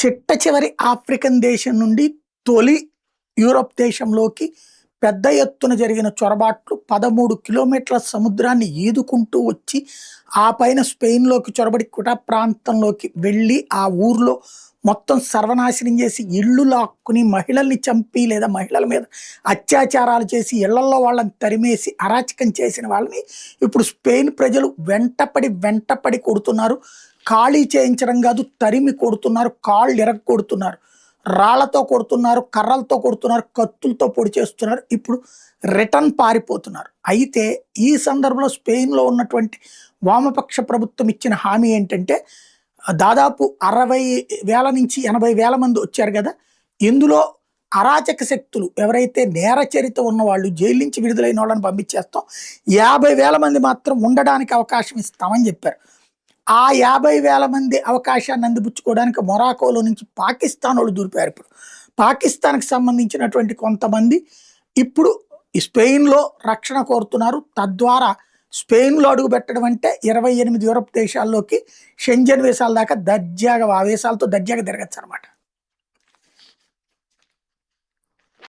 చిట్ట చివరి ఆఫ్రికన్ దేశం నుండి తొలి యూరోప్ దేశంలోకి పెద్ద ఎత్తున జరిగిన చొరబాట్లు 13 కిలోమీటర్ల సముద్రాన్ని ఈదుకుంటూ వచ్చి ఆ పైన స్పెయిన్‌లోకి చొరబడి కుటా ప్రాంతంలోకి వెళ్ళి ఆ ఊర్లో మొత్తం సర్వనాశనం చేసి ఇళ్ళు లాక్కుని మహిళల్ని చంపి లేదా మహిళల మీద అత్యాచారాలు చేసి ఇళ్లల్లో వాళ్ళని తరిమేసి అరాచకం చేసిన వాళ్ళని ఇప్పుడు స్పెయిన్ ప్రజలు వెంటపడి కొడుతున్నారు. ఖాళీ చేయించడం కాదు, తరిమి కొడుతున్నారు, కాళ్ళు ఇరగ్గొడుతున్నారు, రాళ్లతో కొడుతున్నారు, కర్రలతో కొడుతున్నారు, కత్తులతో పొడి చేస్తున్నారు. ఇప్పుడు రిటర్న్ పారిపోతున్నారు. అయితే ఈ సందర్భంలో స్పెయిన్‌లో ఉన్నటువంటి వామపక్ష ప్రభుత్వం ఇచ్చిన హామీ ఏంటంటే దాదాపు 60,000 నుంచి 80,000 మంది వచ్చారు కదా! ఇందులో అరాచక శక్తులు ఎవరైతే నేర చరిత్ర ఉన్నవాళ్ళు జైలు నుంచి విడుదలైన వాళ్ళని పంపించేస్తాం. 50,000 మంది మాత్రం ఉండడానికి అవకాశం ఇస్తామని చెప్పారు. ఆ 50,000 మంది అవకాశాన్ని అందిపుచ్చుకోవడానికి మొరాకోలో నుంచి పాకిస్తాన్ వాళ్ళు దూరిపోయారు. ఇప్పుడు పాకిస్తాన్‌కి సంబంధించినటువంటి కొంతమంది ఇప్పుడు ఈ స్పెయిన్‌లో రక్షణ కోరుతున్నారు. తద్వారా స్పెయిన్‌లో అడుగుపెట్టడం అంటే 28 యూరప్ దేశాల్లోకి షెంజెన్ వీసాల దాకా దర్జాగా ఆ వీసాలతో దర్జాగా తిరగొచ్చనమాట.